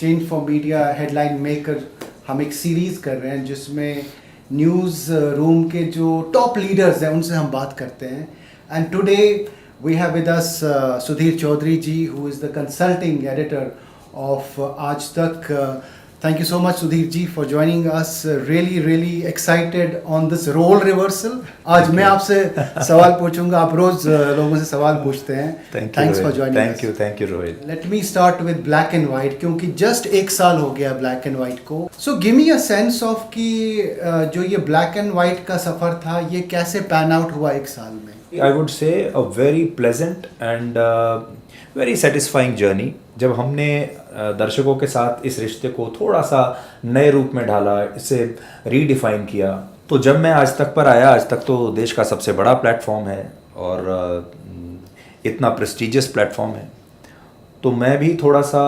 Exchange for media headline maker हम एक series कर रहे हैं जिसमें न्यूज़ रूम के जो टॉप लीडर्स हैं उनसे हम बात करते हैं. And today we have with us Sudhir Chaudhary ji, who is the consulting editor of Aaj Tak. Thank you so much, Sudhir ji, for joining us. Really excited on this role reversal. आज मैं आपसे सवाल पूछूंगा, आप रोज लोगों से सवाल पूछते हैं. Thanks for joining us. Thank you, Rohit. Let me start with black and white, क्योंकि just एक साल हो गया black and white को. So give me a sense of कि जो ये black and white का सफर था, ये कैसे pan out हुआ एक साल में? I would say a very pleasant and very satisfying journey. जब हमने दर्शकों के साथ इस रिश्ते को थोड़ा सा नए रूप में ढाला, इसे रीडिफाइन किया, तो जब मैं आज तक पर आया, आज तक तो देश का सबसे बड़ा प्लेटफॉर्म है और इतना प्रेस्टिजियस प्लेटफॉर्म है, तो मैं भी थोड़ा सा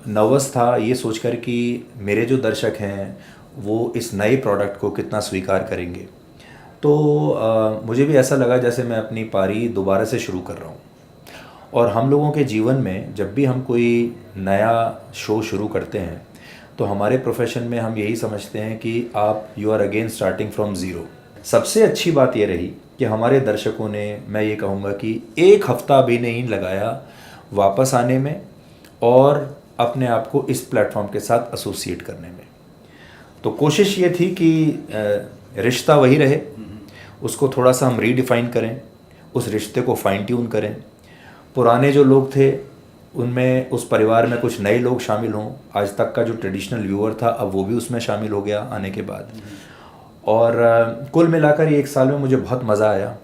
नर्वस था ये सोचकर कि मेरे जो दर्शक हैं वो इस नए प्रोडक्ट को कितना स्वीकार करेंगे. तो मुझे भी ऐसा लगा जैसे मैं अपनी पारी दोबारा से शुरू कर रहा हूँ. और हम लोगों के जीवन में जब भी हम कोई नया शो शुरू करते हैं तो हमारे प्रोफेशन में हम यही समझते हैं कि आप you are again starting from zero. सबसे अच्छी बात ये रही कि हमारे दर्शकों ने, मैं ये कहूँगा कि एक हफ्ता भी नहीं लगाया वापस आने में और अपने आप को इस प्लेटफॉर्म के साथ एसोसिएट करने में. तो कोशिश ये थी कि रिश्ता वही रहे, उसको थोड़ा सा हम रीडिफाइन करें, उस रिश्ते को फाइन ट्यून करें. पुराने जो लोग थे उनमें, उस परिवार में कुछ नए लोग शामिल हों. आज तक का जो ट्रेडिशनल व्यूअर था अब वो भी उसमें शामिल हो गया आने के बाद. और कुल मिलाकर ये एक साल में मुझे बहुत मज़ा आया.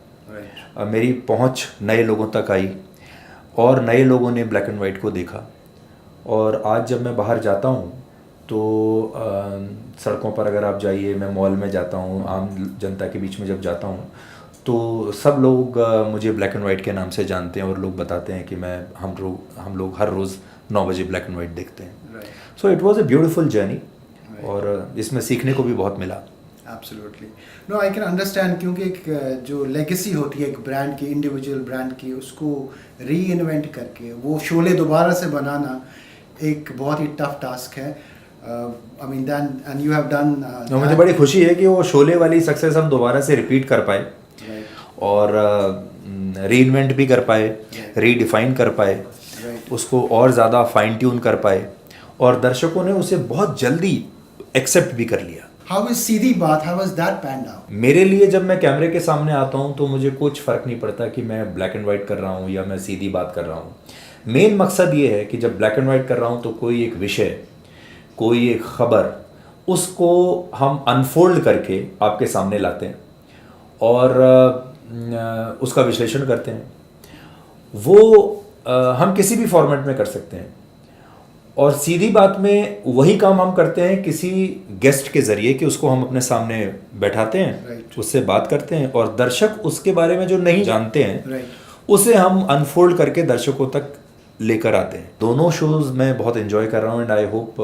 मेरी पहुंच नए लोगों तक आई और नए लोगों ने ब्लैक एंड वाइट को देखा. और आज जब मैं बाहर जाता हूँ तो सड़कों पर अगर आप जाइए, मैं मॉल में जाता हूँ, आम जनता के बीच में जब जाता हूँ तो सब लोग मुझे ब्लैक एंड वाइट के नाम से जानते हैं और लोग बताते हैं कि हम लोग हर रोज़ 9 बजे ब्लैक एंड वाइट देखते हैं. So it was a beautiful journey और इसमें सीखने को भी बहुत मिला. Absolutely. No, I can understand, क्योंकि एक जो लेगेसी होती है एक ब्रांड की, इंडिविजुअल ब्रांड की, उसको री इन्वेंट करके वो शोले दोबारा से बनाना एक बहुत ही टफ टास्क है. I mean then and you have done. मुझे बड़ी खुशी है कि वो शोले वाली सक्सेस हम दोबारा से रिपीट कर पाए और रीइन्वेंट भी कर पाए, रीडिफाइन कर पाए, उसको और ज़्यादा फाइन ट्यून कर पाए और दर्शकों ने उसे बहुत जल्दी एक्सेप्ट भी कर लिया. How is सीधी बात, how was that panned out? मेरे लिए जब मैं कैमरे के सामने आता हूँ तो मुझे कुछ फ़र्क नहीं पड़ता कि मैं ब्लैक एंड वाइट कर रहा हूँ या मैं सीधी बात कर रहा हूँ. मेन मकसद ये है कि जब ब्लैक एंड वाइट कर रहा हूँ तो कोई एक विषय, कोई एक खबर, उसको हम अनफोल्ड करके आपके सामने लाते हैं और उसका विश्लेषण करते हैं. वो हम किसी भी फॉर्मेट में कर सकते हैं और सीधी बात में वही काम हम करते हैं किसी गेस्ट के ज़रिए कि उसको हम अपने सामने बैठाते हैं, उससे बात करते हैं और दर्शक उसके बारे में जो नहीं जानते हैं उसे हम अनफोल्ड करके दर्शकों तक लेकर आते हैं. दोनों शोज़ मैं बहुत एंजॉय कर रहा हूँ एंड आई होप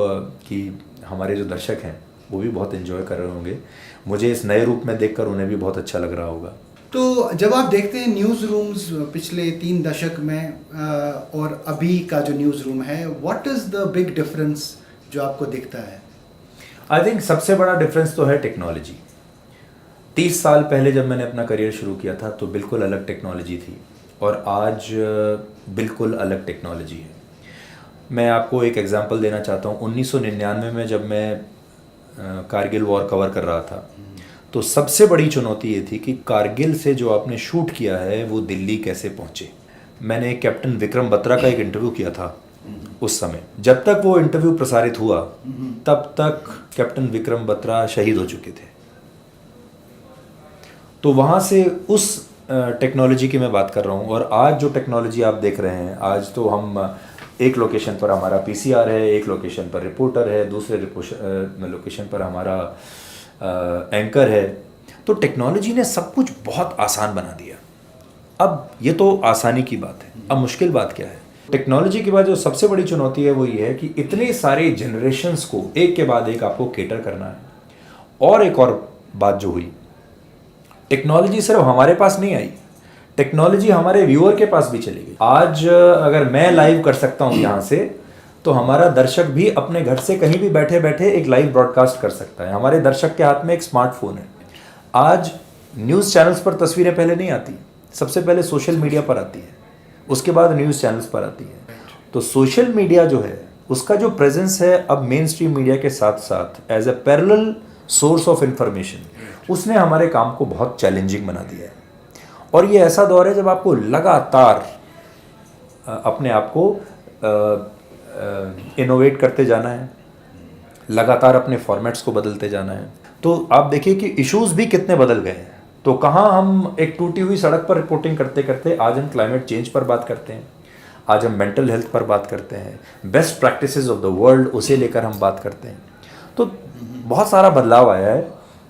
कि हमारे जो दर्शक हैं वो भी बहुत एंजॉय कर रहे होंगे. मुझे इस नए रूप में देखकर उन्हें भी बहुत अच्छा लग रहा होगा. तो जब आप देखते हैं न्यूज़ रूम्स पिछले 3 दशक में और अभी का जो न्यूज़ रूम है, what is the big difference जो आपको दिखता है? आई थिंक सबसे बड़ा डिफरेंस तो है टेक्नोलॉजी. 30 साल पहले जब मैंने अपना करियर शुरू किया था तो बिल्कुल अलग टेक्नोलॉजी थी और आज बिल्कुल अलग टेक्नोलॉजी है. मैं आपको एक एग्जांपल देना चाहता हूँ. 1999 में जब मैं कारगिल वॉर कवर कर रहा था तो सबसे बड़ी चुनौती ये थी कि कारगिल से जो आपने शूट किया है वो दिल्ली कैसे पहुँचे. मैंने कैप्टन विक्रम बत्रा का एक इंटरव्यू किया था उस समय. जब तक वो इंटरव्यू प्रसारित हुआ तब तक कैप्टन विक्रम बत्रा शहीद हो चुके थे. तो वहाँ से उस टेक्नोलॉजी की मैं बात कर रहा हूँ. और आज जो टेक्नोलॉजी आप देख रहे हैं, आज तो हम एक लोकेशन पर हमारा पीसीआर है, एक लोकेशन पर रिपोर्टर है, दूसरे लोकेशन पर हमारा एंकर है. तो टेक्नोलॉजी ने सब कुछ बहुत आसान बना दिया. अब ये तो आसानी की बात है. अब मुश्किल बात क्या है? टेक्नोलॉजी के बाद जो सबसे बड़ी चुनौती है वो ये है कि इतने सारे जनरेशन्स को एक के बाद एक आपको केटर करना है. और एक और बात जो हुई, टेक्नोलॉजी सिर्फ हमारे पास नहीं आई, टेक्नोलॉजी हमारे व्यूअर के पास भी चली गई. आज अगर मैं लाइव कर सकता हूँ यहाँ से तो हमारा दर्शक भी अपने घर से कहीं भी बैठे बैठे एक लाइव ब्रॉडकास्ट कर सकता है। हमारे दर्शक के हाथ में एक स्मार्टफोन है। आज न्यूज़ चैनल्स पर तस्वीरें पहले नहीं आती, सबसे पहले सोशल मीडिया पर आती है, उसके बाद न्यूज़ चैनल्स पर आती है। तो सोशल मीडिया जो है उसका जो प्रेजेंस है अब मेन स्ट्रीम मीडिया के साथ साथ as a parallel source of information, उसने हमारे काम को बहुत चैलेंजिंग बना दिया है। और ये ऐसा दौर है जब आपको लगातार अपने आप को इनोवेट करते जाना है, लगातार अपने फॉर्मेट्स को बदलते जाना है। तो आप देखिए कि इश्यूज भी कितने बदल गए हैं। तो कहाँ हम एक टूटी हुई सड़क पर रिपोर्टिंग करते करते आज हम क्लाइमेट चेंज पर बात करते हैं, आज हम मेंटल हेल्थ पर बात करते हैं, best practices of the world उसे लेकर हम बात करते हैं। तो बहुत सारा बदलाव आया है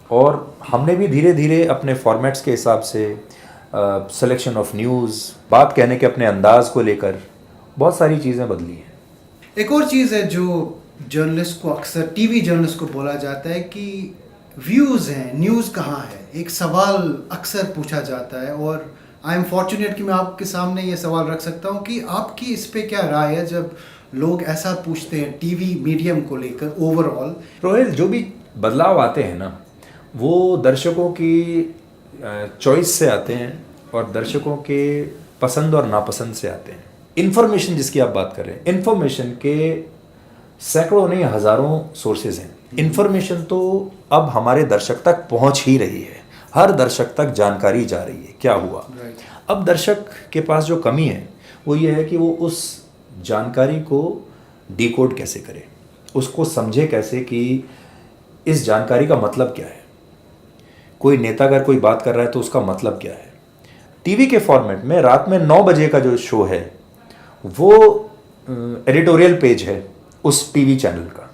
और हमने भी धीरे धीरे अपने फॉर्मेट्स के हिसाब से सिलेक्शन ऑफ न्यूज़, बात कहने के अपने अंदाज को लेकर बहुत सारी चीज़ें बदली हैं। एक और चीज़ है जो जर्नलिस्ट को अक्सर, टीवी जर्नलिस्ट को बोला जाता है कि व्यूज़ हैं, न्यूज़ कहाँ है। एक सवाल अक्सर पूछा जाता है और आई एम फॉर्चुनेट कि मैं आपके सामने ये सवाल रख सकता हूँ कि आपकी इस पे क्या राय है जब लोग ऐसा पूछते हैं टीवी मीडियम को लेकर ओवरऑल। रोहिल, जो भी बदलाव आते हैं ना वो दर्शकों की चॉइस से आते हैं और दर्शकों के पसंद और नापसंद से आते हैं। इन्फॉर्मेशन जिसकी आप बात कर रहे हैं, इन्फॉर्मेशन के सैकड़ों नहीं हज़ारों सोर्सेज हैं। इन्फॉर्मेशन तो अब हमारे दर्शक तक पहुंच ही रही है, हर दर्शक तक जानकारी जा रही है क्या हुआ। अब दर्शक के पास जो कमी है वो ये है कि वो उस जानकारी को डिकोड कैसे करे, उसको समझे कैसे कि इस जानकारी का मतलब क्या है। कोई नेता अगर कोई बात कर रहा है तो उसका मतलब क्या है। टीवी के फॉर्मेट में रात में 9 बजे का जो शो है वो एडिटोरियल पेज है उस टीवी चैनल का,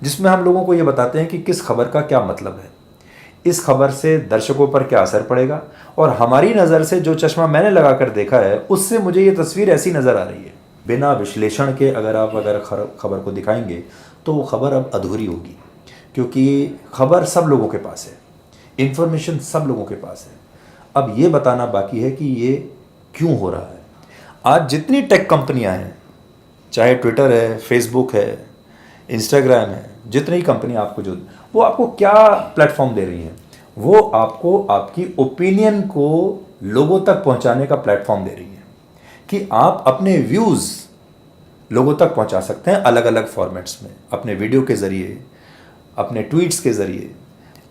जिसमें हम लोगों को ये बताते हैं कि किस खबर का क्या मतलब है, इस खबर से दर्शकों पर क्या असर पड़ेगा। और हमारी नज़र से जो चश्मा मैंने लगा कर देखा है उससे मुझे ये तस्वीर ऐसी नज़र आ रही है। बिना विश्लेषण के अगर खबर को दिखाएंगे तो वो खबर अब अधूरी होगी, क्योंकि खबर सब लोगों के पास है, इन्फॉर्मेशन सब लोगों के पास है। अब ये बताना बाकी है कि ये क्यों हो रहा है। आज जितनी टेक कंपनियां हैं, चाहे ट्विटर है, फेसबुक है, इंस्टाग्राम है, जितनी कंपनी आपको जो वो आपको क्या प्लेटफॉर्म दे रही हैं, वो आपको आपकी ओपिनियन को लोगों तक पहुंचाने का प्लेटफॉर्म दे रही हैं कि आप अपने व्यूज़ लोगों तक पहुंचा सकते हैं अलग अलग फॉर्मेट्स में, अपने वीडियो के ज़रिए, अपने ट्वीट्स के ज़रिए।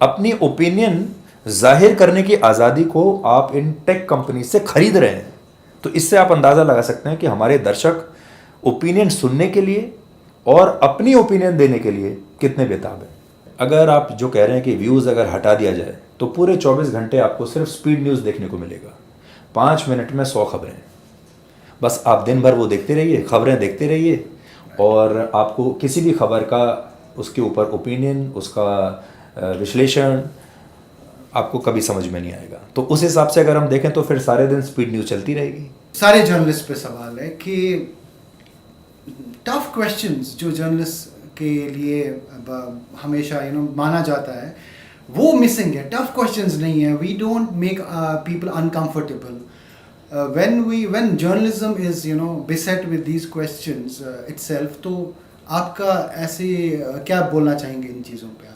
अपनी ओपिनियन जाहिर करने की आज़ादी को आप इन टेक कंपनी से खरीद रहे हैं। तो इससे आप अंदाज़ा लगा सकते हैं कि हमारे दर्शक ओपिनियन सुनने के लिए और अपनी ओपिनियन देने के लिए कितने बेताब हैं। अगर आप जो कह रहे हैं कि व्यूज़ अगर हटा दिया जाए तो पूरे 24 घंटे आपको सिर्फ स्पीड न्यूज़ देखने को मिलेगा। 5 मिनट में 100 खबरें, बस आप दिन भर वो देखते रहिए, खबरें देखते रहिए और आपको किसी भी खबर का उसके ऊपर ओपिनियन, उसका विश्लेषण आपको कभी समझ में नहीं आएगा। तो उस हिसाब से अगर हम देखें तो फिर सारे दिन स्पीड न्यूज़ चलती रहेगी। सारे जर्नलिस्ट पे सवाल है कि टफ क्वेश्चंस जो जर्नलिस्ट के लिए हमेशा माना जाता है वो मिसिंग है। टफ क्वेश्चंस नहीं है, we don't make people uncomfortable when journalism is beset with these questions itself। तो आपका ऐसे क्या बोलना चाहेंगे इन चीज़ों पे आप?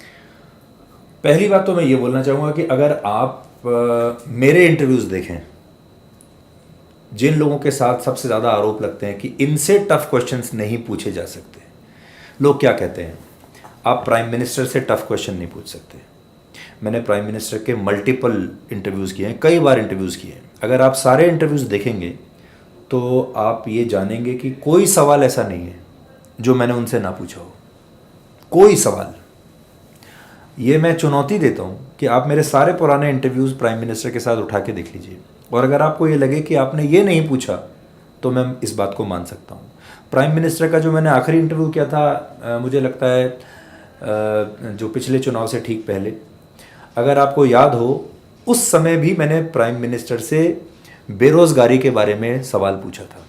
पहली बात तो मैं ये बोलना चाहूँगा कि अगर आप मेरे इंटरव्यूज़ देखें, जिन लोगों के साथ सबसे ज़्यादा आरोप लगते हैं कि इनसे टफ क्वेश्चंस नहीं पूछे जा सकते, लोग क्या कहते हैं, आप प्राइम मिनिस्टर से टफ क्वेश्चन नहीं पूछ सकते। मैंने प्राइम मिनिस्टर के मल्टीपल इंटरव्यूज़ किए हैं, कई बार इंटरव्यूज़ किए हैं। अगर आप सारे इंटरव्यूज़ देखेंगे तो आप ये जानेंगे कि कोई सवाल ऐसा नहीं है जो मैंने उनसे ना पूछा हो, कोई सवाल। ये मैं चुनौती देता हूँ कि आप मेरे सारे पुराने इंटरव्यूज़ प्राइम मिनिस्टर के साथ उठा के देख लीजिए, और अगर आपको ये लगे कि आपने ये नहीं पूछा तो मैं इस बात को मान सकता हूँ। प्राइम मिनिस्टर का जो मैंने आखिरी इंटरव्यू किया था, मुझे लगता है जो पिछले चुनाव से ठीक पहले, अगर आपको याद हो उस समय भी मैंने प्राइम मिनिस्टर से बेरोज़गारी के बारे में सवाल पूछा था।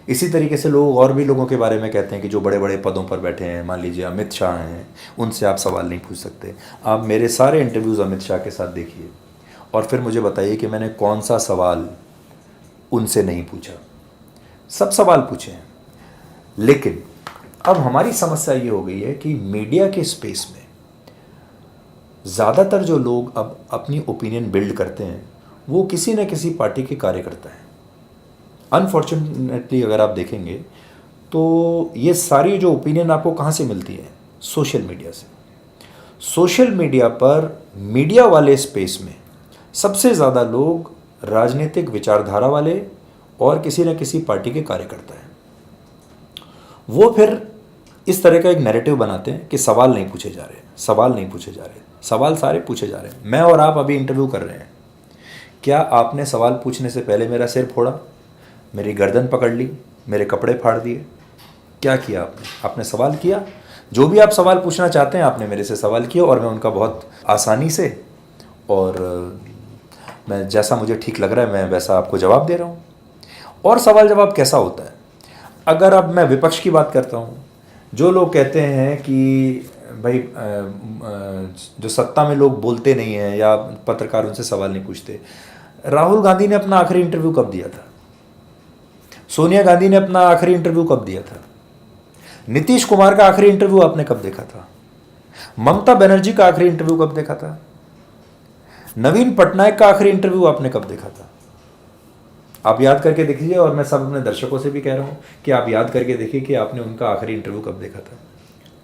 इसी तरीके से लोग और भी लोगों के बारे में कहते हैं कि जो बड़े बड़े पदों पर बैठे हैं, मान लीजिए अमित शाह हैं, उनसे आप सवाल नहीं पूछ सकते। आप मेरे सारे इंटरव्यूज़ अमित शाह के साथ देखिए और फिर मुझे बताइए कि मैंने कौन सा सवाल उनसे नहीं पूछा। सब सवाल पूछे हैं। लेकिन अब हमारी समस्या ये हो गई है कि मीडिया के स्पेस में ज़्यादातर जो लोग अब अपनी ओपिनियन बिल्ड करते हैं वो किसी न किसी पार्टी के कार्यकर्ता हैं। अनफॉर्चुनेटली अगर आप देखेंगे तो ये सारी जो ओपिनियन आपको कहाँ से मिलती है? सोशल मीडिया से। सोशल मीडिया पर मीडिया वाले स्पेस में सबसे ज़्यादा लोग राजनीतिक विचारधारा वाले और किसी न किसी पार्टी के कार्यकर्ता हैं। वो फिर इस तरह का एक नैरेटिव बनाते हैं कि सवाल नहीं पूछे जा रहे, सवाल नहीं पूछे जा रहे, सवाल सारे पूछे जा रहे हैं। मैं और आप अभी इंटरव्यू कर रहे हैं, क्या आपने सवाल पूछने से पहले मेरा सिर फोड़ा, मेरी गर्दन पकड़ ली, मेरे कपड़े फाड़ दिए? क्या किया आपने? आपने सवाल किया। जो भी आप सवाल पूछना चाहते हैं आपने मेरे से सवाल किया और मैं उनका बहुत आसानी से और मैं जैसा मुझे ठीक लग रहा है मैं वैसा आपको जवाब दे रहा हूँ। और सवाल जवाब कैसा होता है? अगर अब मैं विपक्ष की बात करता हूँ, जो लोग कहते हैं कि भाई जो सत्ता में लोग बोलते नहीं हैं या पत्रकार उनसे सवाल नहीं पूछते। राहुल गांधी ने अपना आखिरी इंटरव्यू कब दिया था? सोनिया गांधी ने अपना आखिरी इंटरव्यू कब दिया था? नीतीश कुमार का आखिरी इंटरव्यू आपने कब देखा था? ममता बनर्जी का आखिरी इंटरव्यू कब देखा था? नवीन पटनायक का आखिरी इंटरव्यू आपने कब देखा था? आप याद करके देखिए, और मैं सब अपने दर्शकों से भी कह रहा हूं कि आप याद करके देखिए कि आपने उनका आखिरी इंटरव्यू कब देखा था।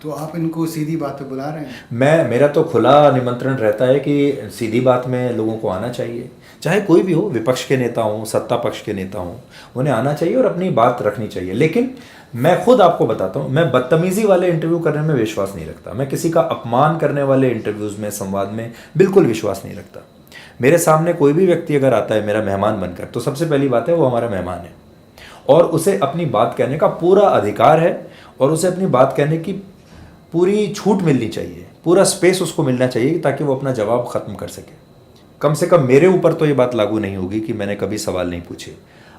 तो आप इनको सीधी बात पे बुला रहे हैं? मेरा तो खुला निमंत्रण रहता है कि सीधी बात में लोगों को आना चाहिए, चाहे कोई भी हो, विपक्ष के नेता हों, सत्ता पक्ष के नेता हों, उन्हें आना चाहिए और अपनी बात रखनी चाहिए। लेकिन मैं खुद आपको बताता हूँ, मैं बदतमीजी वाले इंटरव्यू करने में विश्वास नहीं रखता। मैं किसी का अपमान करने वाले इंटरव्यूज़ में, संवाद में बिल्कुल विश्वास नहीं रखता। मेरे सामने कोई भी व्यक्ति अगर आता है मेरा मेहमान बनकर, तो सबसे पहली बात है वो हमारा मेहमान है और उसे अपनी बात कहने का पूरा अधिकार है और उसे अपनी बात कहने की पूरी छूट मिलनी चाहिए, पूरा स्पेस उसको मिलना चाहिए ताकि वो अपना जवाब ख़त्म कर सके। कम से कम मेरे ऊपर तो ये बात लागू नहीं होगी कि मैंने कभी सवाल नहीं पूछे।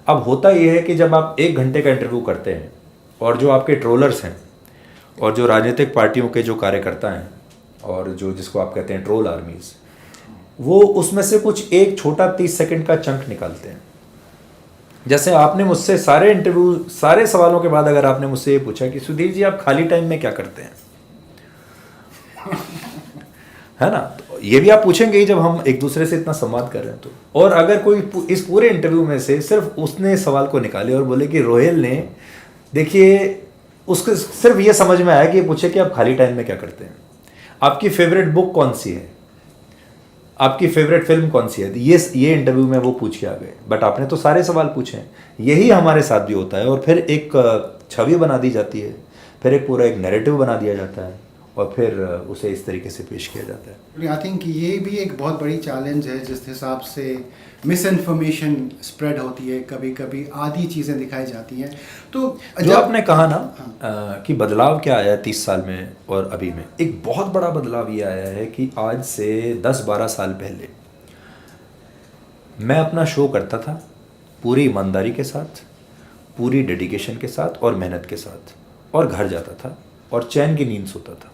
अब होता यह है कि जब आप 1 घंटे का इंटरव्यू करते हैं और जो आपके ट्रोलर्स हैं और जो राजनीतिक पार्टियों के जो कार्यकर्ता हैं और जो जिसको आप कहते हैं ट्रोल आर्मीज़, वो उसमें से कुछ एक छोटा 30 सेकंड का चंक निकालते हैं। जैसे आपने मुझसे सारे सवालों के बाद अगर आपने मुझसे ये पूछा कि सुधीर जी आप खाली टाइम में क्या करते हैं, है ना, तो ये भी आप पूछेंगे ही जब हम एक दूसरे से इतना संवाद कर रहे हैं तो। और अगर कोई इस पूरे इंटरव्यू में से सिर्फ उसने सवाल को निकाले और बोले कि रोहेल ने, देखिए उसको सिर्फ ये समझ में आया कि पूछे कि आप खाली टाइम में क्या करते हैं, आपकी फेवरेट बुक कौन सी है, आपकी फेवरेट फिल्म कौन सी है, ये इंटरव्यू में वो पूछ के आ गए। बट आपने तो सारे सवाल पूछे हैं। यही हमारे साथ भी होता है और फिर एक छवि बना दी जाती है, फिर एक पूरा एक नैरेटिव बना दिया जाता है और फिर उसे इस तरीके से पेश किया जाता है। आई थिंक ये भी एक बहुत बड़ी चैलेंज है जिस हिसाब से मिस इन्फॉर्मेशन स्प्रेड होती है, कभी कभी आधी चीज़ें दिखाई जाती हैं। तो जो आपने कहा ना कि बदलाव क्या आया 30 साल में और अभी में, एक बहुत बड़ा बदलाव ये आया है कि आज से 10-12 साल पहले मैं अपना शो करता था पूरी ईमानदारी के साथ, पूरी डेडिकेशन के साथ और मेहनत के साथ, और घर जाता था और चैन की नींद सोता था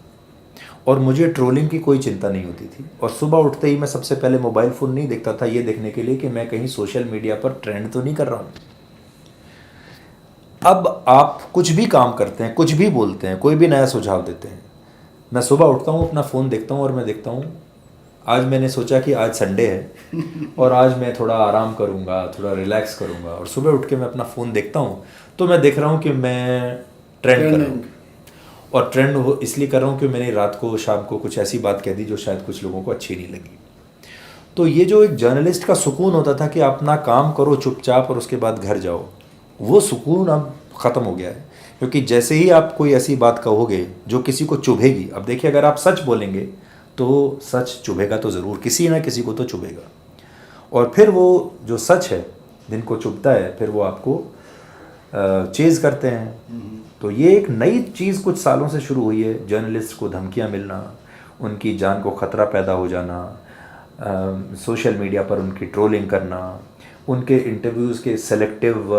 और मुझे ट्रोलिंग की कोई चिंता नहीं होती थी। और सुबह उठते ही मैं सबसे पहले मोबाइल फ़ोन नहीं देखता था ये देखने के लिए कि मैं कहीं सोशल मीडिया पर ट्रेंड तो नहीं कर रहा हूँ। अब आप कुछ भी काम करते हैं, कुछ भी बोलते हैं, कोई भी नया सुझाव देते हैं, मैं सुबह उठता हूँ, अपना फ़ोन देखता हूँ और मैं देखता हूँ आज मैंने सोचा कि आज संडे है और आज मैं थोड़ा आराम करूँगा, थोड़ा रिलैक्स करूँगा, और सुबह उठ के मैं अपना फ़ोन देखता हूँ तो मैं देख रहा हूँ कि मैं ट्रेंड कर रहा हूँ। और ट्रेंड इसलिए कर रहा हूँ कि मैंने रात को शाम को कुछ ऐसी बात कह दी जो शायद कुछ लोगों को अच्छी नहीं लगी। तो ये जो एक जर्नलिस्ट का सुकून होता था कि अपना काम करो चुपचाप और उसके बाद घर जाओ, वो सुकून अब ख़त्म हो गया है। क्योंकि जैसे ही आप कोई ऐसी बात कहोगे जो किसी को चुभेगी, अब देखिए अगर आप सच बोलेंगे तो सच चुभेगा तो ज़रूर, किसी ना किसी को तो चुभेगा, और फिर वो जो सच है जिनको चुभता है फिर वो आपको चेज़ करते हैं। तो ये एक नई चीज़ कुछ सालों से शुरू हुई है, जर्नलिस्ट को धमकियां मिलना, उनकी जान को ख़तरा पैदा हो जाना, सोशल मीडिया पर उनकी ट्रोलिंग करना, उनके इंटरव्यूज़ के सेलेक्टिव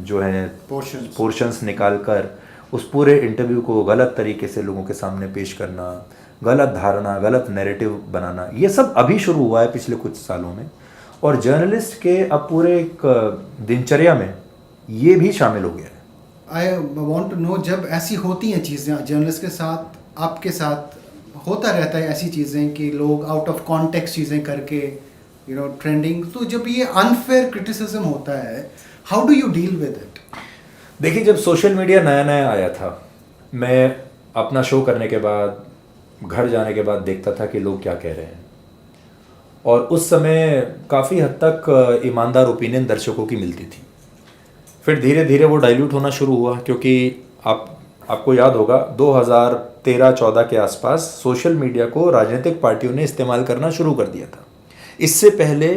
जो हैं पोर्शंस निकाल कर उस पूरे इंटरव्यू को गलत तरीके से लोगों के सामने पेश करना, गलत धारणा, गलत नैरेटिव बनाना, ये सब अभी शुरू हुआ है पिछले कुछ सालों में। और जर्नलिस्ट के अब पूरे एक दिनचर्या में ये भी शामिल हो गया है। आई वांट टू नो, जब ऐसी होती हैं चीज़ें जर्नलिस्ट के साथ, आपके साथ होता रहता है ऐसी चीज़ें कि लोग आउट ऑफ कॉन्टेक्स्ट चीज़ें करके ट्रेंडिंग, तो जब ये अनफेयर क्रिटिसिज्म होता है, how do you deal with it? देखिए, जब सोशल मीडिया नया नया आया था, मैं अपना शो करने के बाद घर जाने के बाद देखता था कि लोग क्या कह रहे हैं, और उस समय काफ़ी हद तक ईमानदार ओपिनियन दर्शकों की मिलती थी। फिर धीरे धीरे वो डाइल्यूट होना शुरू हुआ, क्योंकि आपको याद होगा 2013-14 के आसपास सोशल मीडिया को राजनीतिक पार्टियों ने इस्तेमाल करना शुरू कर दिया था। इससे पहले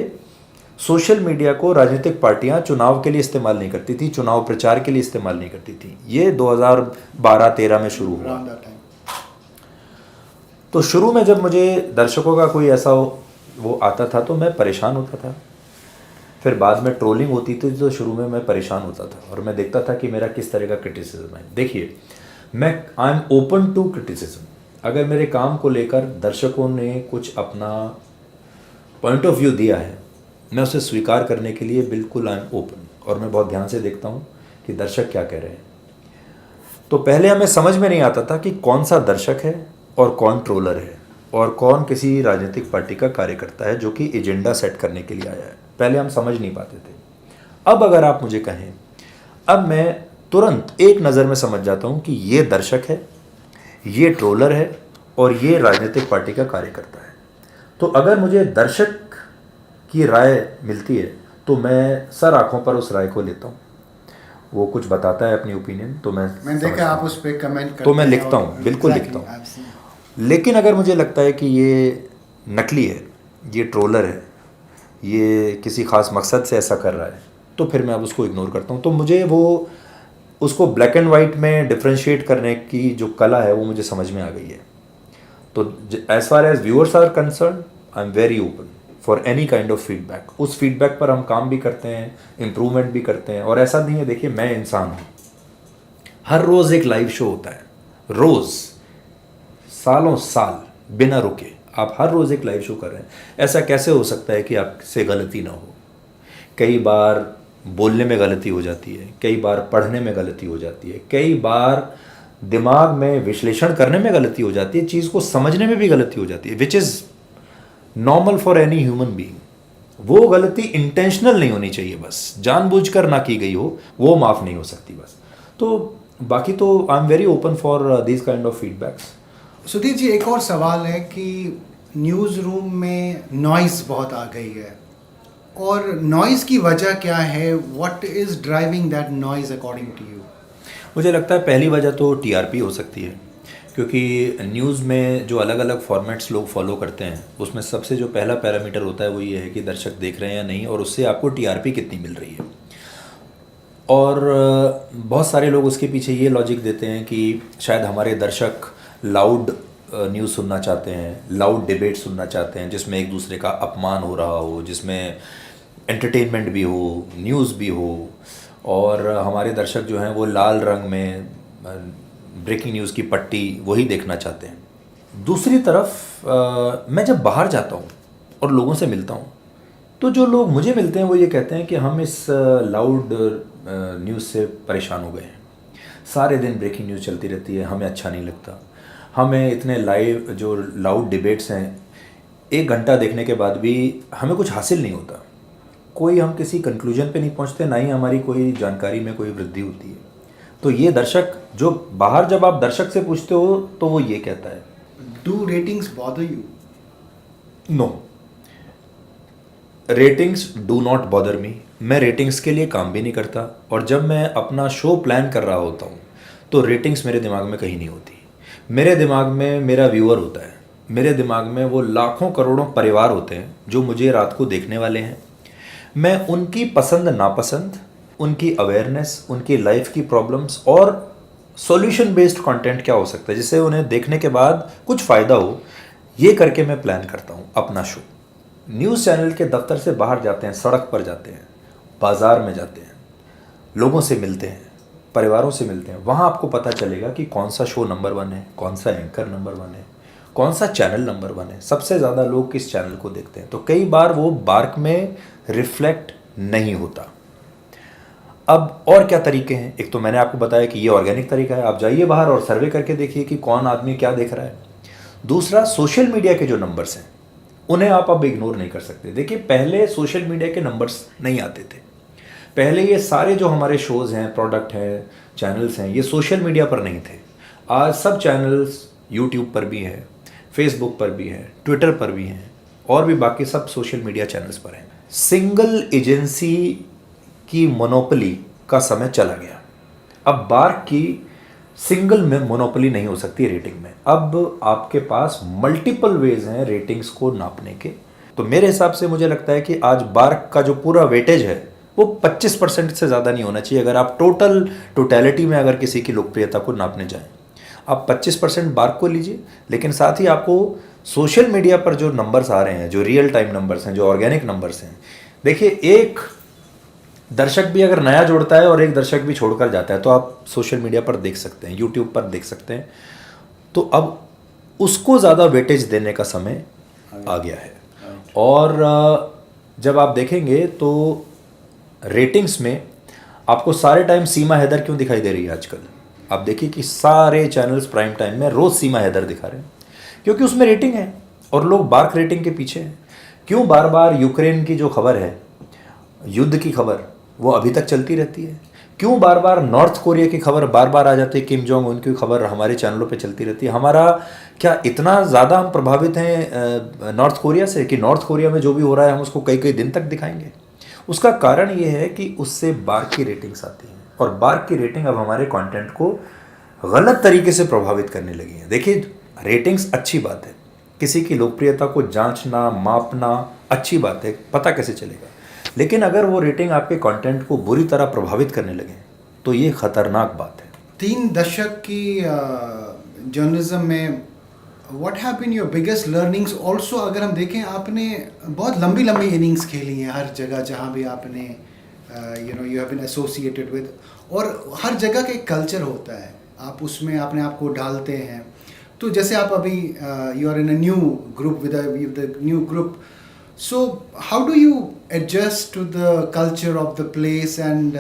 सोशल मीडिया को राजनीतिक पार्टियां चुनाव के लिए इस्तेमाल नहीं करती थी, चुनाव प्रचार के लिए इस्तेमाल नहीं करती थी। ये 2012-13 में शुरू हुआ। तो शुरू में जब मुझे दर्शकों का कोई ऐसा वो आता था तो मैं परेशान होता था। फिर बाद में ट्रोलिंग होती थी तो शुरू में मैं परेशान होता था और मैं देखता था कि मेरा किस तरह का क्रिटिसिज्म है। देखिए, I am open to criticism. अगर मेरे काम को लेकर दर्शकों ने कुछ अपना पॉइंट ऑफ व्यू दिया है, मैं उसे स्वीकार करने के लिए बिल्कुल आई एम ओपन, और मैं बहुत ध्यान से देखता हूँ कि दर्शक क्या कह रहे हैं। तो पहले हमें समझ में नहीं आता था कि कौन सा दर्शक है और कौन ट्रोलर है और कौन किसी राजनीतिक पार्टी का कार्यकर्ता है जो कि एजेंडा सेट करने के लिए आया है। पहले हम समझ नहीं पाते थे। अब अगर आप मुझे कहें, अब मैं तुरंत एक नज़र में समझ जाता हूँ कि ये दर्शक है, ये ट्रोलर है और ये राजनीतिक पार्टी का कार्यकर्ता है। तो अगर मुझे दर्शक की राय मिलती है तो मैं सर आँखों पर उस राय को लेता हूँ। वो कुछ बताता है अपनी ओपिनियन, तो मैं देखा आप उस पर कमेंट करते तो मैं लिखता हूँ, बिल्कुल लिखता हूँ। लेकिन अगर मुझे लगता है कि ये नकली है, ये ट्रोलर है, ये किसी ख़ास मकसद से ऐसा कर रहा है, तो फिर मैं अब उसको इग्नोर करता हूँ। तो मुझे वो उसको ब्लैक एंड वाइट में डिफ्रेंशिएट करने की जो कला है वो मुझे समझ में आ गई है। तो as far as viewers are concerned, I am very open for any kind of feedback. उस फीडबैक पर हम काम भी करते हैं, इम्प्रूवमेंट भी करते हैं। और ऐसा नहीं है, देखिए मैं इंसान हूँ, हर रोज़ एक लाइव शो होता है, रोज़ सालों साल बिना रुके आप हर रोज़ एक लाइव शो कर रहे हैं। ऐसा कैसे हो सकता है कि आपसे गलती ना हो? कई बार बोलने में गलती हो जाती है, कई बार पढ़ने में गलती हो जाती है, कई बार दिमाग में विश्लेषण करने में गलती हो जाती है, चीज़ को समझने में भी गलती हो जाती है, which is normal for any human being. वो गलती इंटेंशनल नहीं होनी चाहिए, बस जानबूझकर ना की गई हो, वो माफ़ नहीं हो सकती बस। तो बाकी तो I am very open for this kind of feedbacks. Sudhir ji, एक और सवाल है कि न्यूज़ रूम में नॉइज़ बहुत आ गई है, और नॉइज़ की वजह क्या है? What is driving that noise according to you? मुझे लगता है पहली वजह तो टीआरपी हो सकती है, क्योंकि न्यूज़ में जो अलग अलग फॉर्मेट्स लोग फॉलो करते हैं उसमें सबसे जो पहला पैरामीटर होता है वो ये है कि दर्शक देख रहे हैं या नहीं, और उससे आपको टीआरपी कितनी मिल रही है। और बहुत सारे लोग उसके पीछे ये लॉजिक देते हैं कि शायद हमारे दर्शक लाउड न्यूज़ सुनना चाहते हैं, लाउड डिबेट सुनना चाहते हैं जिसमें एक दूसरे का अपमान हो रहा हो, जिसमें एंटरटेनमेंट भी हो, न्यूज़ भी हो, और हमारे दर्शक जो हैं वो लाल रंग में ब्रेकिंग न्यूज़ की पट्टी वही देखना चाहते हैं। दूसरी तरफ मैं जब बाहर जाता हूँ और लोगों से मिलता हूँ तो जो लोग मुझे मिलते हैं वो ये कहते हैं कि हम इस लाउड न्यूज़ से परेशान हो गए हैं, सारे दिन ब्रेकिंग न्यूज़ चलती रहती है, हमें अच्छा नहीं लगता, हमें इतने लाइव जो लाउड डिबेट्स हैं 1 घंटा देखने के बाद भी हमें कुछ हासिल नहीं होता, कोई हम किसी कंक्लूजन पे नहीं पहुंचते, ना ही हमारी कोई जानकारी में कोई वृद्धि होती है। तो ये दर्शक जो बाहर, जब आप दर्शक से पूछते हो तो वो ये कहता है, do ratings bother you? No, ratings do not bother me. मैं रेटिंग्स के लिए काम भी नहीं करता, और जब मैं अपना शो प्लान कर रहा होता हूँ तो रेटिंग्स मेरे दिमाग में कहीं नहीं होती। मेरे दिमाग में मेरा व्यूअर होता है, मेरे दिमाग में वो लाखों करोड़ों परिवार होते हैं जो मुझे रात को देखने वाले हैं। मैं उनकी पसंद नापसंद, उनकी अवेयरनेस, उनकी लाइफ की प्रॉब्लम्स और सॉल्यूशन बेस्ड कंटेंट क्या हो सकता है जिससे उन्हें देखने के बाद कुछ फ़ायदा हो, ये करके मैं प्लान करता हूँ अपना शो। न्यूज़ चैनल के दफ्तर से बाहर जाते हैं, सड़क पर जाते हैं, बाज़ार में जाते हैं, लोगों से मिलते हैं, परिवारों से मिलते हैं, वहाँ आपको पता चलेगा कि कौन सा शो नंबर 1 है, कौन सा एंकर नंबर 1 है, कौन सा चैनल नंबर 1 है, सबसे ज़्यादा लोग किस चैनल को देखते हैं। तो कई बार वो बार्क में रिफ्लेक्ट नहीं होता। अब और क्या तरीके हैं? एक तो मैंने आपको बताया कि ये ऑर्गेनिक तरीका है, आप जाइए बाहर और सर्वे करके देखिए कि कौन आदमी क्या देख रहा है। दूसरा, सोशल मीडिया के जो नंबर्स हैं उन्हें आप अब इग्नोर नहीं कर सकते। देखिए, पहले सोशल मीडिया के नंबर्स नहीं आते थे। पहले ये सारे जो हमारे शोज़ हैं, प्रोडक्ट हैं, चैनल्स हैं, ये सोशल मीडिया पर नहीं थे। आज सब चैनल्स यूट्यूब पर भी हैं, फेसबुक पर भी हैं, ट्विटर पर भी हैं, और भी बाकी सब सोशल मीडिया चैनल्स पर हैं। सिंगल एजेंसी की मोनोपोली का समय चला गया। अब बार्क की सिंगल में मोनोपोली नहीं हो सकती रेटिंग में। अब आपके पास मल्टीपल वेज हैं रेटिंग्स को नापने के। तो मेरे हिसाब से मुझे लगता है कि आज बार्क का जो पूरा वेटेज है वो 25% से ज़्यादा नहीं होना चाहिए। अगर आप टोटलिटी में अगर किसी की लोकप्रियता को नापने जाएं, आप 25% बार्क को लीजिए, लेकिन साथ ही आपको सोशल मीडिया पर जो नंबर्स आ रहे हैं, जो रियल टाइम नंबर्स हैं, जो ऑर्गेनिक नंबर्स हैं, देखिए, एक दर्शक भी अगर नया जोड़ता है और एक दर्शक भी छोड़कर जाता है तो आप सोशल मीडिया पर देख सकते हैं, यूट्यूब पर देख सकते हैं। तो अब उसको ज़्यादा वेटेज देने का समय आ गया है। और जब आप देखेंगे तो रेटिंग्स में आपको सारे टाइम सीमा हैदर क्यों दिखाई दे रही है आजकल? आप देखिए कि सारे चैनल्स प्राइम टाइम में रोज़ सीमा हैदर दिखा रहे हैं, क्योंकि उसमें रेटिंग है और लोग बार्क रेटिंग के पीछे हैं। क्यों बार बार यूक्रेन की जो खबर है, युद्ध की खबर, वो अभी तक चलती रहती है? क्यों बार बार नॉर्थ कोरिया की खबर बार बार आ जाती है, किम जोंग उन की खबर हमारे चैनलों पे चलती रहती है? हमारा क्या इतना ज़्यादा हम प्रभावित हैं नॉर्थ कोरिया से कि नॉर्थ कोरिया में जो भी हो रहा है हम उसको कई कई दिन तक दिखाएंगे? उसका कारण ये है कि उससे बार्क की रेटिंग्स आती हैं, और बार्क की रेटिंग अब हमारे कंटेंट को गलत तरीके से प्रभावित करने लगी है। देखिए, रेटिंग्स अच्छी बात है, किसी की लोकप्रियता को जांचना, मापना अच्छी बात है, पता कैसे चलेगा? लेकिन अगर वो रेटिंग आपके कंटेंट को बुरी तरह प्रभावित करने लगे तो ये खतरनाक बात है। 3 दशक की जर्नलिज्म में what have been your biggest learnings also? अगर हम देखें, आपने बहुत लंबी लंबी इनिंग्स खेली हैं हर जगह जहाँ भी आपने you have been associated with, और हर जगह का एक कल्चर होता है, आप उसमें अपने आप को डालते हैं। तो जैसे आप अभी you are in a new group with the new group, so how do you adjust to the culture of the place, and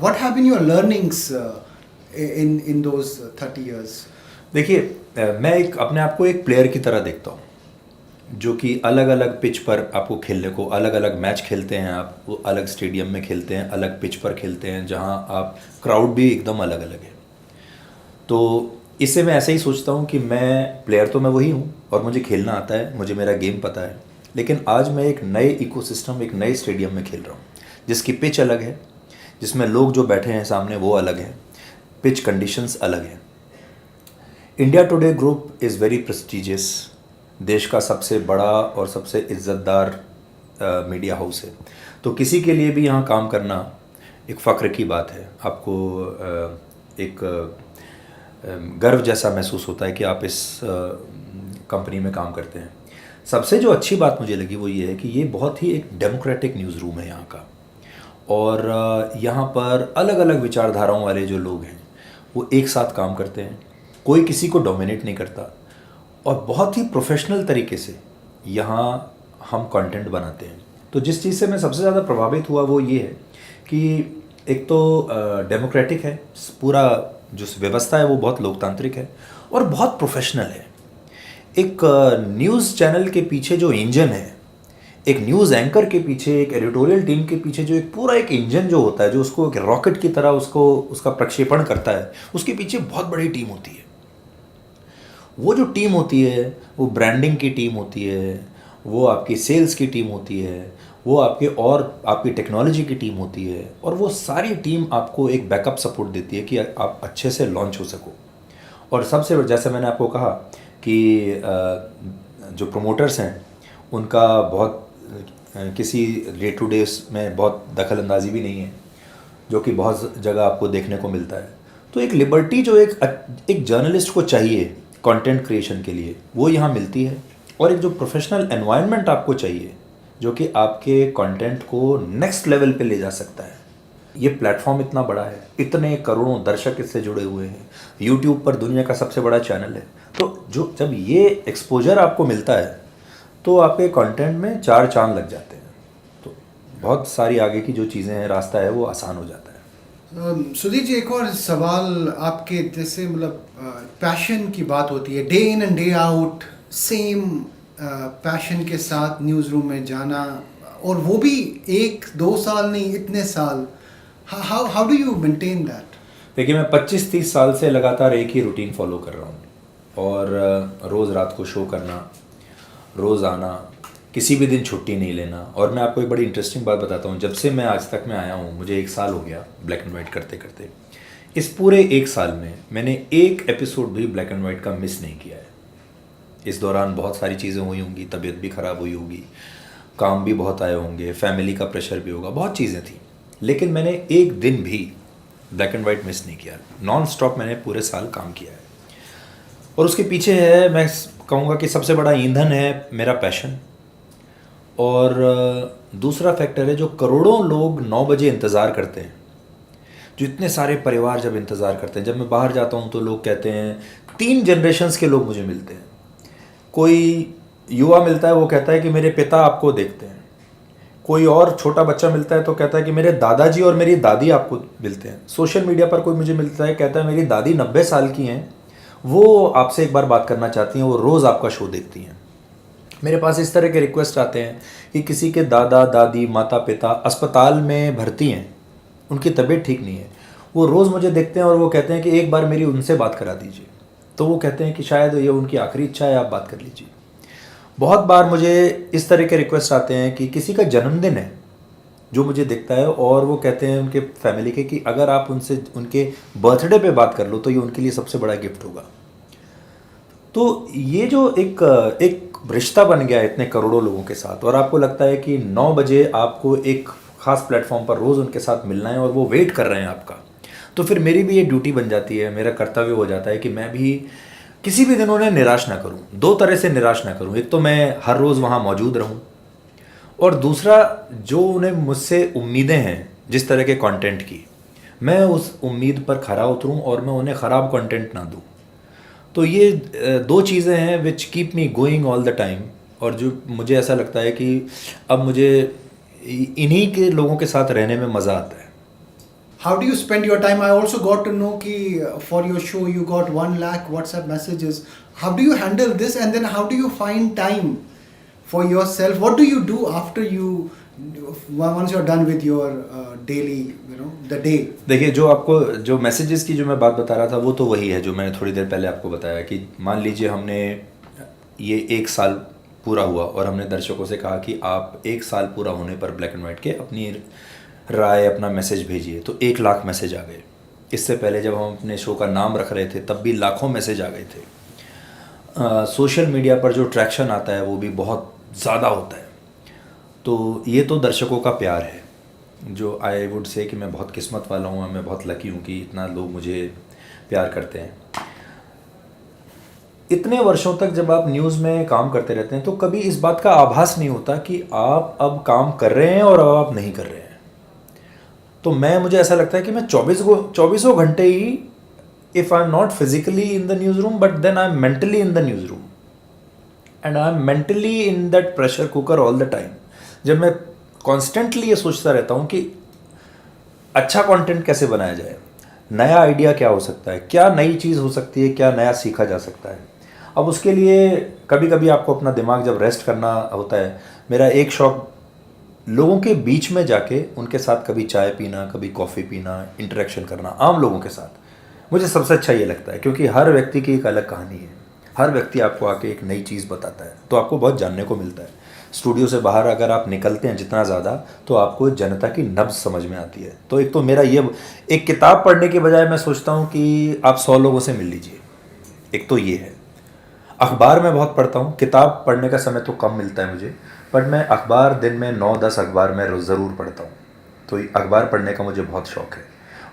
what have been your learnings in those 30 years? देखिए, मैं अपने आप को एक प्लेयर की तरह देखता हूँ, जो कि अलग अलग पिच पर आपको खेलने को, अलग अलग मैच खेलते हैं, आप वो अलग स्टेडियम में खेलते हैं, अलग पिच पर खेलते हैं, जहाँ आप क्राउड भी एकदम अलग अलग है। तो इससे मैं ऐसे ही सोचता हूँ कि मैं प्लेयर तो मैं वही हूँ और मुझे खेलना आता है, मुझे मेरा गेम पता है, लेकिन आज मैं एक नए इकोसिस्टम, एक नए स्टेडियम में खेल रहा हूँ, जिसकी पिच अलग है, जिसमें लोग जो बैठे हैं सामने वो अलग हैं, पिच कंडीशंस अलग हैं। India today group is very prestigious, देश का सबसे बड़ा और सबसे इज़्ज़तदार मीडिया हाउस है। तो किसी के लिए भी यहाँ काम करना एक फ़ख्र की बात है। आपको एक गर्व जैसा महसूस होता है कि आप इस कंपनी में काम करते हैं। सबसे जो अच्छी बात मुझे लगी वो ये है कि ये बहुत ही एक डेमोक्रेटिक न्यूज़ रूम है यहाँ का, और यहाँ पर अलग अलग विचारधाराओं वाले जो लोग हैं वो एक साथ काम करते हैं, कोई किसी को डोमिनेट नहीं करता, और बहुत ही प्रोफेशनल तरीके से यहाँ हम कंटेंट बनाते हैं। तो जिस चीज़ से मैं सबसे ज़्यादा प्रभावित हुआ वो ये है कि एक तो डेमोक्रेटिक है, पूरा जो व्यवस्था है वो बहुत लोकतांत्रिक है और बहुत प्रोफेशनल है। एक न्यूज़ चैनल के पीछे जो इंजन है, एक न्यूज़ एंकर के पीछे, एक एडिटोरियल टीम के पीछे जो एक पूरा एक इंजन जो होता है, जो उसको एक रॉकेट की तरह उसका प्रक्षेपण करता है, उसके पीछे बहुत बड़ी टीम होती है। वो जो टीम होती है वो ब्रांडिंग की टीम होती है, वो आपकी सेल्स की टीम होती है, वो आपकी टेक्नोलॉजी की टीम होती है, और वो सारी टीम आपको एक बैकअप सपोर्ट देती है कि आप अच्छे से लॉन्च हो सको। और सबसे जैसे मैंने आपको कहा कि जो प्रोमोटर्स हैं उनका बहुत किसी डे टू डे में बहुत दखल अंदाजी भी नहीं है, जो कि बहुत जगह आपको देखने को मिलता है। तो एक लिबर्टी जो एक जर्नलिस्ट को चाहिए कंटेंट क्रिएशन के लिए वो यहाँ मिलती है, और एक जो प्रोफेशनल एनवायरनमेंट आपको चाहिए जो कि आपके कंटेंट को नेक्स्ट लेवल पे ले जा सकता है। ये प्लेटफॉर्म इतना बड़ा है, इतने करोड़ों दर्शक इससे जुड़े हुए हैं, यूट्यूब पर दुनिया का सबसे बड़ा चैनल है। तो जब ये एक्सपोजर आपको मिलता है तो आपके कंटेंट में 4 चांद लग जाते हैं। तो बहुत सारी आगे की जो चीज़ें हैं, रास्ता है, वो आसान हो जाता है। सुधीर जी, एक और सवाल आपके, जैसे मतलब पैशन की बात होती है, day in and day out same passion के साथ न्यूज़ रूम में जाना, और वो भी 1-2 साल नहीं, इतने साल, how how do you maintain that? देखिए, मैं 25-30 साल से लगातार एक ही रूटीन फॉलो कर रहा हूँ और रोज़ रात को शो करना, रोज़ आना, किसी भी दिन छुट्टी नहीं लेना। और मैं आपको एक बड़ी इंटरेस्टिंग बात बताता हूँ, जब से मैं आज तक मैं आया हूँ, मुझे 1 साल हो गया ब्लैक एंड वाइट करते करते। इस पूरे 1 साल में मैंने एक एपिसोड भी ब्लैक एंड वाइट का मिस नहीं किया है। इस दौरान बहुत सारी चीज़ें हुई होंगी, तबीयत भी ख़राब हुई होगी, काम भी बहुत आए होंगे, फैमिली का प्रेशर भी होगा, बहुत चीज़ें थी, लेकिन मैंने एक दिन भी ब्लैक एंड वाइट मिस नहीं किया। नॉन स्टॉप मैंने पूरे साल काम किया है। और उसके पीछे है, मैं कहूँगा कि सबसे बड़ा ईंधन है मेरा पैशन। और दूसरा फैक्टर है, जो करोड़ों लोग 9 बजे इंतज़ार करते हैं, जो इतने सारे परिवार जब इंतज़ार करते हैं। जब मैं बाहर जाता हूँ तो लोग कहते हैं, 3 जनरेशन्स के लोग मुझे मिलते हैं। कोई युवा मिलता है, वो कहता है कि मेरे पिता आपको देखते हैं। कोई और छोटा बच्चा मिलता है तो कहता है कि मेरे दादाजी और मेरी दादी आपको मिलते हैं। सोशल मीडिया पर कोई मुझे मिलता है, कहता है मेरी दादी 90 साल की हैं, वो आपसे एक बार बात करना चाहती हैं, वो रोज़ आपका शो देखती हैं। मेरे पास इस तरह के रिक्वेस्ट आते हैं कि किसी के दादा दादी माता पिता अस्पताल में भर्ती हैं, उनकी तबीयत ठीक नहीं है, वो रोज़ मुझे देखते हैं और वो कहते हैं कि एक बार मेरी उनसे बात करा दीजिए। तो वो कहते हैं कि शायद ये उनकी आखिरी इच्छा है, आप बात कर लीजिए। बहुत बार मुझे इस तरह के रिक्वेस्ट आते हैं कि किसी का जन्मदिन है जो मुझे दिखता है, और वो कहते हैं उनके फैमिली के कि अगर आप उनसे उनके बर्थडे पे बात कर लो तो ये उनके लिए सबसे बड़ा गिफ्ट होगा। तो ये जो एक रिश्ता बन गया है इतने करोड़ों लोगों के साथ, और आपको लगता है कि 9 बजे आपको एक ख़ास प्लेटफॉर्म पर रोज़ उनके साथ मिलना है और वो वेट कर रहे हैं आपका, तो फिर मेरी भी ये ड्यूटी बन जाती है, मेरा कर्तव्य हो जाता है कि मैं भी किसी भी दिन उन्हें निराश ना करूं। 2 तरह से निराश ना करूं, एक तो मैं हर रोज़ वहाँ मौजूद रहूं, और दूसरा जो उन्हें मुझसे उम्मीदें हैं जिस तरह के कंटेंट की, मैं उस उम्मीद पर खरा उतरूं और मैं उन्हें ख़राब कंटेंट ना दूं। तो ये 2 चीज़ें हैं which keep me going all the time, और जो मुझे ऐसा लगता है कि अब मुझे इन्हीं के लोगों के साथ रहने में मज़ा आता है। How do you spend your time? I also got to know कि for your show you got 1 lakh WhatsApp messages. How do you handle this, and then how do you find time for yourself? What do you do after you, once you're done with your daily, the day? देखिए, जो आपको जो messages की जो मैं बात बता रहा था, वो तो वही है जो मैंने थोड़ी देर पहले आपको बताया कि मान लीजिए हमने ये 1 साल पूरा हुआ और हमने दर्शकों से कहा कि आप 1 साल पूरा होने पर ब्लैक एंड वाइट के अपनी राय, अपना मैसेज भेजिए, तो 1 लाख मैसेज आ गए। इससे पहले जब हम अपने शो का नाम रख रहे थे तब भी लाखों मैसेज आ गए थे। सोशल मीडिया पर जो ट्रैक्शन आता है वो भी बहुत ज़्यादा होता है। तो ये तो दर्शकों का प्यार है, जो आई वुड से कि मैं बहुत किस्मत वाला हूँ, मैं बहुत लकी हूँ कि इतना लोग मुझे प्यार करते हैं। इतने वर्षों तक जब आप न्यूज़ में काम करते रहते हैं तो कभी इस बात का आभास नहीं होता कि आप अब काम कर रहे हैं और अब आप नहीं कर रहे हैं। तो मुझे ऐसा लगता है कि मैं 24 घंटे ही, if I am not physically in the news room, but then I am mentally in the news room, and I am mentally in that pressure cooker all the time. जब मैं कॉन्स्टेंटली ये सोचता रहता हूँ कि अच्छा कंटेंट कैसे बनाया जाए, नया आइडिया क्या हो सकता है, क्या नई चीज़ हो सकती है, क्या नया सीखा जा सकता है। अब उसके लिए कभी कभी आपको अपना दिमाग जब रेस्ट करना होता है, मेरा एक शौक लोगों के बीच में जाके उनके साथ कभी चाय पीना, कभी कॉफ़ी पीना, इंटरेक्शन करना आम लोगों के साथ। मुझे सबसे अच्छा ये लगता है, क्योंकि हर व्यक्ति की एक अलग कहानी है, हर व्यक्ति आपको आके एक नई चीज़ बताता है, तो आपको बहुत जानने को मिलता है। स्टूडियो से बाहर अगर आप निकलते हैं जितना ज़्यादा, तो आपको जनता की नब्ज़ समझ में आती है। तो एक तो मेरा ये, एक किताब पढ़ने के बजाय मैं सोचता हूँ कि आप 100 लोगों से मिल लीजिए, एक तो ये है। अखबार मैं बहुत पढ़ता हूँ, किताब पढ़ने का समय तो कम मिलता है मुझे, बट मैं अखबार दिन में 9-10 अखबार मैं ज़रूर पढ़ता हूँ। तो अखबार पढ़ने का मुझे बहुत शौक़ है,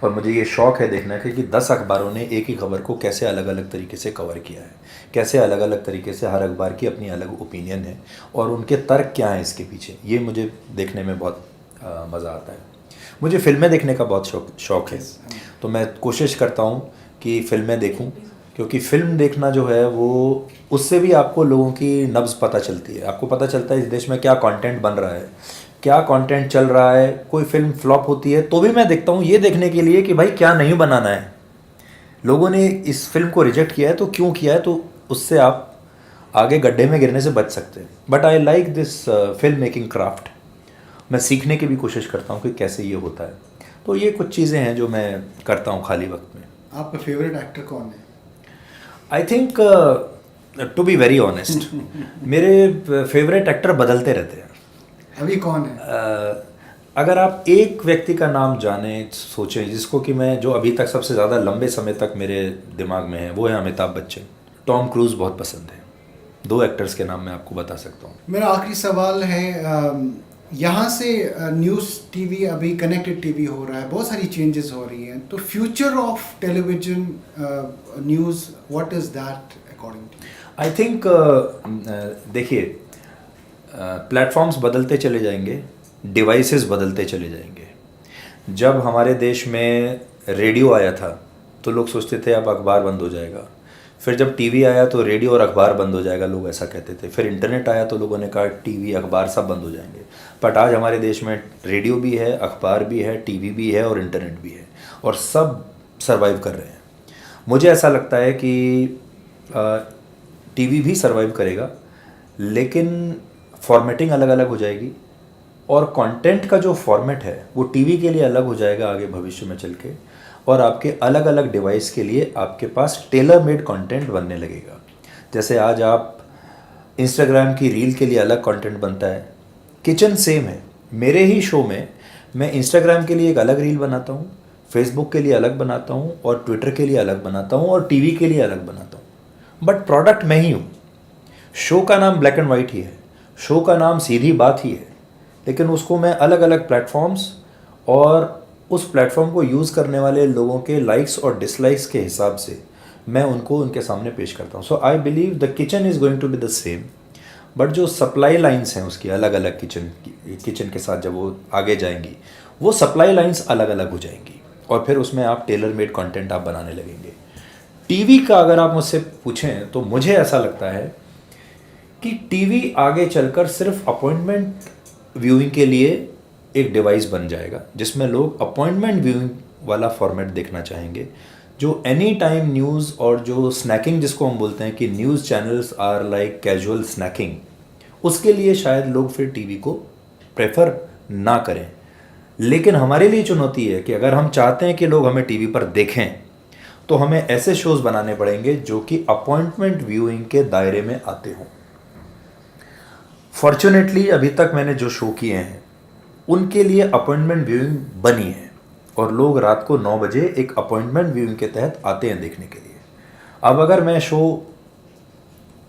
और मुझे ये शौक़ है देखने का कि 10 अखबारों ने एक ही खबर को कैसे अलग अलग तरीके से कवर किया है, कैसे अलग अलग तरीके से हर अखबार की अपनी अलग ओपिनियन है, और उनके तर्क क्या हैं इसके पीछे। ये मुझे देखने में बहुत मज़ा आता है। मुझे फ़िल्में देखने का बहुत शौक़ है, तो मैं कोशिश करता हूँ कि फ़िल्में देखूँ, क्योंकि फ़िल्म देखना जो है वो, उससे भी आपको लोगों की नब्ज़ पता चलती है, आपको पता चलता है इस देश में क्या कंटेंट बन रहा है, क्या कंटेंट चल रहा है, कोई फिल्म फ्लॉप होती है तो भी मैं देखता हूँ ये देखने के लिए कि भाई क्या नहीं बनाना है, लोगों ने इस फिल्म को रिजेक्ट किया है तो क्यों किया है, तो उससे आप आगे गड्ढे में गिरने से बच सकते हैं. But I like this film making craft. मैं सीखने की भी कोशिश करता हूँ कि कैसे ये होता है. तो ये कुछ चीज़ें हैं जो मैं करता हूँ खाली वक्त में. आपका फेवरेट एक्टर कौन है? I think to be very honest मेरे फेवरेट एक्टर बदलते रहते हैं. अभी कौन है? अगर आप एक व्यक्ति का नाम जाने सोचें जिसको कि मैं, जो अभी तक सबसे ज़्यादा लंबे समय तक मेरे दिमाग में है, वो है अमिताभ बच्चन. टॉम क्रूज बहुत पसंद है. 2 एक्टर्स के नाम मैं आपको बता सकता हूँ. मेरा आखिरी सवाल है, यहाँ से न्यूज़ टीवी अभी कनेक्टेड टीवी हो रहा है, बहुत सारी चेंजेस हो रही हैं, तो future of television news what is that according to? I think देखिए, प्लेटफॉर्म्स बदलते चले जाएंगे, डिवाइसेस बदलते चले जाएंगे. जब हमारे देश में रेडियो आया था तो लोग सोचते थे अब अखबार बंद हो जाएगा. फिर जब टीवी आया तो रेडियो और अखबार बंद हो जाएगा, लोग ऐसा कहते थे. फिर इंटरनेट आया तो लोगों ने कहा टीवी अखबार सब बंद हो जाएंगे. बट आज हमारे देश में रेडियो भी है, अखबार भी है, टीवी भी है और इंटरनेट भी है, और सब सर्वाइव कर रहे हैं. मुझे ऐसा लगता है कि टीवी भी सर्वाइव करेगा, लेकिन फॉर्मेटिंग अलग अलग हो जाएगी, और कंटेंट का जो फॉर्मेट है वो टीवी के लिए अलग हो जाएगा आगे भविष्य में चल के, और आपके अलग अलग डिवाइस के लिए आपके पास टेलर मेड कंटेंट बनने लगेगा. जैसे आज आप इंस्टाग्राम की रील के लिए अलग कंटेंट बनता है, किचन सेम है. मेरे ही शो में मैं इंस्टाग्राम के लिए एक अलग रील बनाता हूँ, फेसबुक के लिए अलग बनाता हूँ, और ट्विटर के लिए अलग बनाता हूँ, और टीवी के लिए अलग बनाता हूँ. बट प्रोडक्ट मैं ही हूँ. शो का नाम ब्लैक एंड वाइट ही है, शो का नाम सीधी बात ही है, लेकिन उसको मैं अलग अलग प्लेटफॉर्म्स और उस प्लेटफॉर्म को यूज़ करने वाले लोगों के लाइक्स और डिसलाइक्स के हिसाब से मैं उनको उनके सामने पेश करता हूँ. So I believe the kitchen is going to be the same, but जो सप्लाई लाइन्स हैं उसकी अलग अलग, किचन के साथ जब वो आगे जाएंगी वो सप्लाई लाइन्स अलग अलग हो जाएंगी, और फिर उसमें आप टेलर मेड कंटेंट आप बनाने लगेंगे. टीवी का अगर आप मुझसे पूछें तो मुझे ऐसा लगता है कि टीवी आगे चलकर सिर्फ अपॉइंटमेंट व्यूइंग के लिए एक डिवाइस बन जाएगा, जिसमें लोग अपॉइंटमेंट व्यूइंग वाला फॉर्मेट देखना चाहेंगे. जो एनी टाइम न्यूज़ और जो स्नैकिंग जिसको हम बोलते हैं कि news channels are like casual snacking, उसके लिए शायद लोग फिर टीवी को प्रेफर ना करें. लेकिन हमारे लिए चुनौती है कि अगर हम चाहते हैं कि लोग हमें टीवी पर देखें तो हमें ऐसे शोज़ बनाने पड़ेंगे जो कि अपॉइंटमेंट व्यूइंग के दायरे में आते हों. फॉर्चुनेटली अभी तक मैंने जो शो किए हैं उनके लिए अपॉइंटमेंट व्यूइंग बनी है, और लोग रात को 9 बजे एक अपॉइंटमेंट व्यूइंग के तहत आते हैं देखने के लिए. अब अगर मैं शो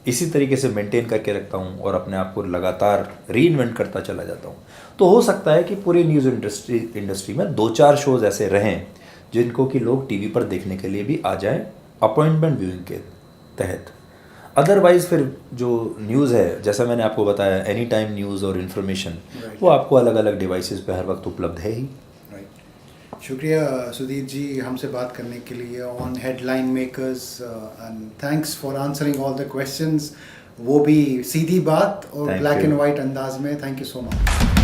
इसी तरीके से मेंटेन करके रखता हूँ और अपने आप को लगातार रीइन्वेंट करता चला जाता हूँ, तो हो सकता है कि पूरी न्यूज़ इंडस्ट्री में 2-4 शोज़ ऐसे रहें जिनको कि लोग टीवी पर देखने के लिए भी आ जाएं अपॉइंटमेंट व्यूइंग के तहत. अदरवाइज़ फिर जो न्यूज़ है, जैसा मैंने आपको बताया, एनी टाइम न्यूज़ और इन्फॉर्मेशन वो आपको अलग अलग डिवाइसेस पे हर वक्त उपलब्ध है ही. शुक्रिया सुधीर जी हमसे बात करने के लिए on headline makers, and thanks for answering all the questions, वो भी सीधी बात और ब्लैक एंड वाइट अंदाज में. Thank you so much.